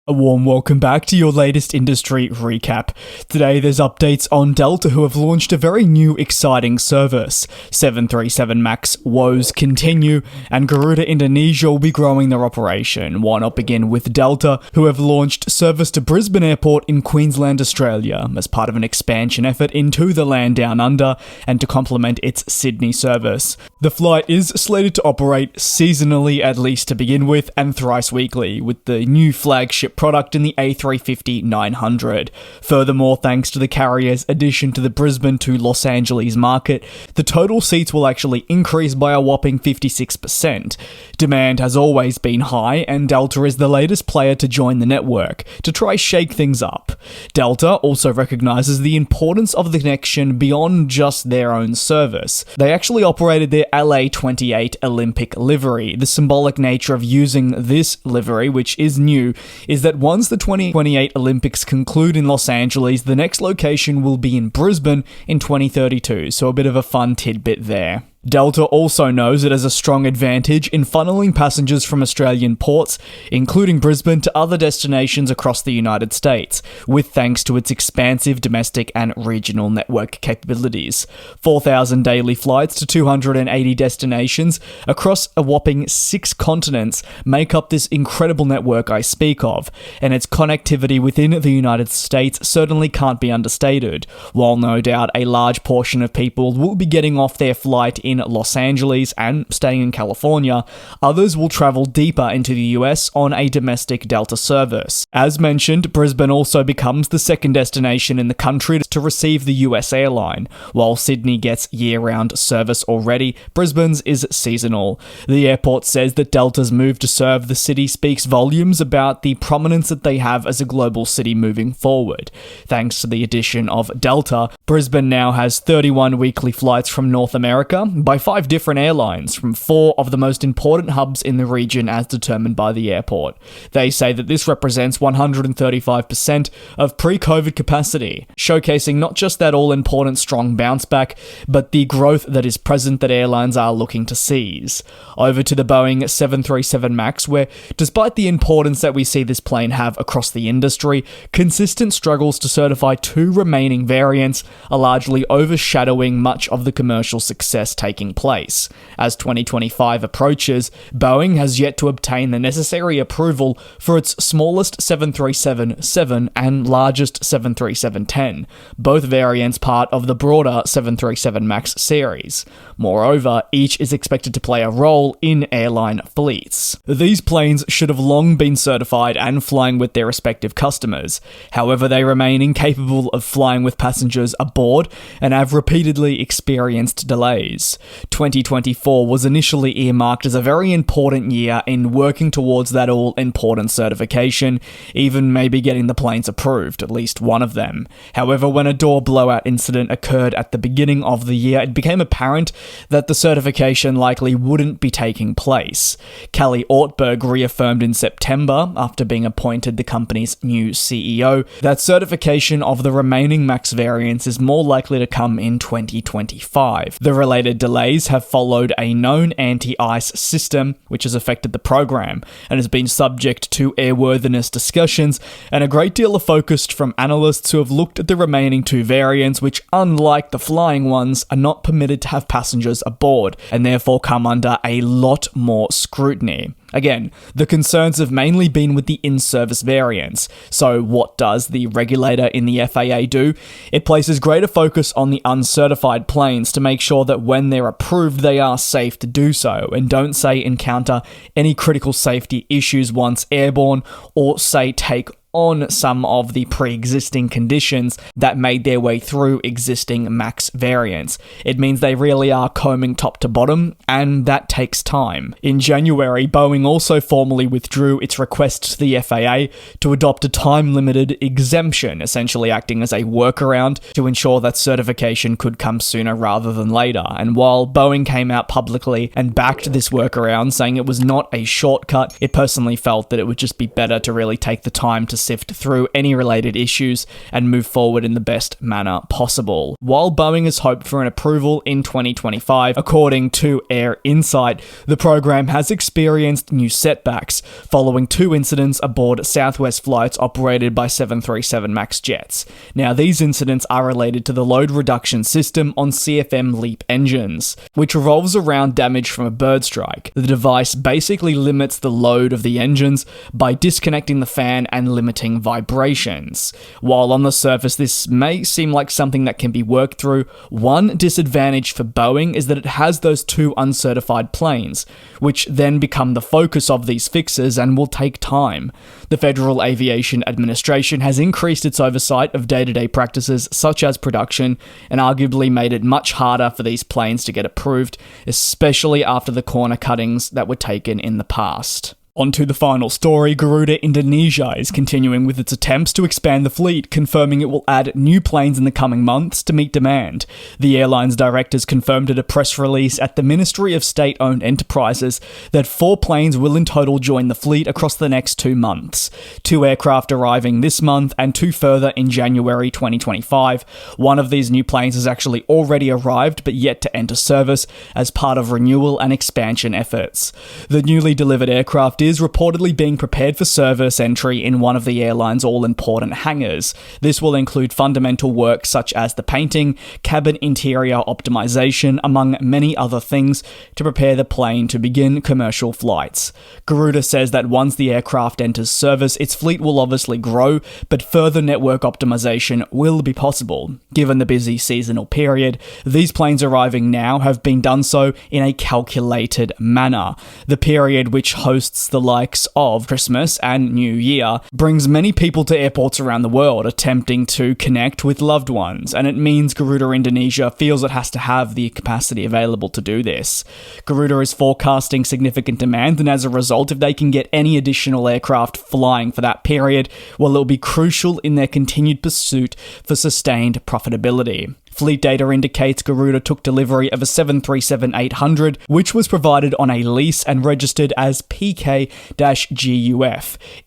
A warm welcome back to your latest industry recap. Today there's updates on Delta, who have launched a very new exciting service. 737 MAX woes continue, and Garuda Indonesia will be growing their operation. Why not begin with Delta, who have launched service to Brisbane Airport in Queensland, Australia, as part of an expansion effort into the land down under and to complement its Sydney service. The flight is slated to operate seasonally, at least to begin with, and thrice weekly, with the new flagship product in the A350-900. Furthermore, thanks to the carrier's addition to the Brisbane to Los Angeles market, the total seats will actually increase by a whopping 56%. Demand has always been high, and Delta is the latest player to join the network to try shake things up. Delta also recognises the importance of the connection beyond just their own service. They actually operated their LA-28 Olympic livery. The symbolic nature of using this livery, which is new, is that once the 2028 Olympics conclude in Los Angeles, the next location will be in Brisbane in 2032, so a bit of a fun tidbit there. Delta also knows it has a strong advantage in funneling passengers from Australian ports, including Brisbane, to other destinations across the United States, with thanks to its expansive domestic and regional network capabilities. 4,000 daily flights to 280 destinations across a whopping 6 continents make up this incredible network I speak of, and its connectivity within the United States certainly can't be understated. While no doubt a large portion of people will be getting off their flight in Los Angeles and staying in California, others will travel deeper into the US on a domestic Delta service. As mentioned, Brisbane also becomes the second destination in the country to receive the US airline. While Sydney gets year-round service already, Brisbane's is seasonal. The airport says that Delta's move to serve the city speaks volumes about the prominence that they have as a global city moving forward. Thanks to the addition of Delta, Brisbane now has 31 weekly flights from North America by 5 different airlines from 4 of the most important hubs in the region as determined by the airport. They say that this represents 135% of pre-COVID capacity, showcasing not just that all-important strong bounce back, but the growth that is present that airlines are looking to seize. Over to the Boeing 737 MAX, where despite the importance that we see this plane have across the industry, consistent struggles to certify 2 remaining variants are largely overshadowing much of the commercial success taking place. As 2025 approaches, Boeing has yet to obtain the necessary approval for its smallest 737-7 and largest 737-10, both variants part of the broader 737 MAX series. Moreover, each is expected to play a role in airline fleets. These planes should have long been certified and flying with their respective customers. However, they remain incapable of flying with passengers aboard and have repeatedly experienced delays. 2024 was initially earmarked as a very important year in working towards that all-important certification, even maybe getting the planes approved, at least one of them. However, when a door blowout incident occurred at the beginning of the year, it became apparent that the certification likely wouldn't be taking place. Kelly Ortberg reaffirmed in September, after being appointed the company's new CEO, that certification of the remaining MAX variants is more likely to come in 2025. The related delays have followed a known anti-ice system which has affected the program and has been subject to airworthiness discussions and a great deal of focus from analysts who have looked at the remaining 2 variants which, unlike the flying ones, are not permitted to have passengers aboard and therefore come under a lot more scrutiny. Again, the concerns have mainly been with the in-service variants. So what does the regulator in the FAA do? It places greater focus on the uncertified planes to make sure that when they're approved, they are safe to do so and don't, say, encounter any critical safety issues once airborne or, say, take on some of the pre-existing conditions that made their way through existing MAX variants. It means they really are combing top to bottom, and that takes time. In January, Boeing also formally withdrew its request to the FAA to adopt a time-limited exemption, essentially acting as a workaround to ensure that certification could come sooner rather than later. And while Boeing came out publicly and backed this workaround, saying it was not a shortcut, it personally felt that it would just be better to really take the time to sift through any related issues and move forward in the best manner possible. While Boeing has hoped for an approval in 2025, according to Air Insight, the program has experienced new setbacks following 2 incidents aboard Southwest flights operated by 737 MAX jets. Now, these incidents are related to the load reduction system on CFM LEAP engines, which revolves around damage from a bird strike. The device basically limits the load of the engines by disconnecting the fan and limiting vibrations. While on the surface this may seem like something that can be worked through, one disadvantage for Boeing is that it has those 2 uncertified planes, which then become the focus of these fixes and will take time. The Federal Aviation Administration has increased its oversight of day-to-day practices such as production and arguably made it much harder for these planes to get approved, especially after the corner cuttings that were taken in the past. On to the final story. Garuda Indonesia is continuing with its attempts to expand the fleet, confirming it will add new planes in the coming months to meet demand. The airline's directors confirmed at a press release at the Ministry of State-Owned Enterprises that 4 planes will in total join the fleet across the next 2 months. 2 aircraft arriving this month and 2 further in January 2025. One of these new planes has actually already arrived but yet to enter service as part of renewal and expansion efforts. The newly delivered aircraft is reportedly being prepared for service entry in one of the airline's all-important hangars. This will include fundamental work such as the painting, cabin interior optimization, among many other things, to prepare the plane to begin commercial flights. Garuda says that once the aircraft enters service, its fleet will obviously grow, but further network optimization will be possible. Given the busy seasonal period, these planes arriving now have been done so in a calculated manner. The period which hosts the likes of Christmas and New Year brings many people to airports around the world attempting to connect with loved ones, and it means Garuda Indonesia feels it has to have the capacity available to do this. Garuda is forecasting significant demand, and as a result, if they can get any additional aircraft flying for that period, well, it'll be crucial in their continued pursuit for sustained profitability. Fleet data indicates Garuda took delivery of a 737-800, which was provided on a lease and registered as PK-GUF.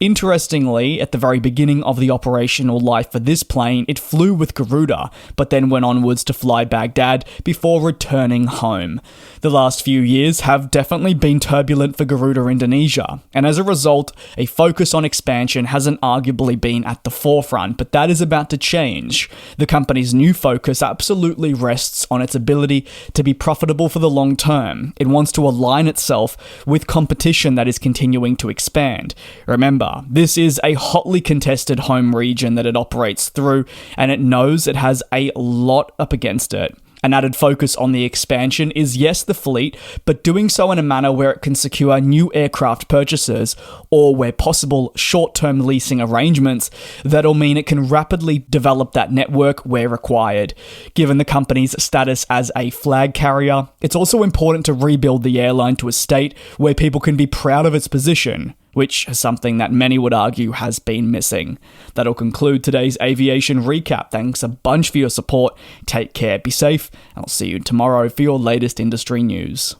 Interestingly, at the very beginning of the operational life for this plane, it flew with Garuda, but then went onwards to fly Baghdad before returning home. The last few years have definitely been turbulent for Garuda Indonesia, and as a result, a focus on expansion hasn't arguably been at the forefront, but that is about to change. The company's new focus absolutely rests on its ability to be profitable for the long term. It wants to align itself with competition that is continuing to expand. Remember, this is a hotly contested home region that it operates through, and it knows it has a lot up against it. An added focus on the expansion is, yes, the fleet, but doing so in a manner where it can secure new aircraft purchases, or where possible, short-term leasing arrangements that'll mean it can rapidly develop that network where required. Given the company's status as a flag carrier, it's also important to rebuild the airline to a state where people can be proud of its position, which is something that many would argue has been missing. That'll conclude today's aviation recap. Thanks a bunch for your support. Take care, be safe, and I'll see you tomorrow for your latest industry news.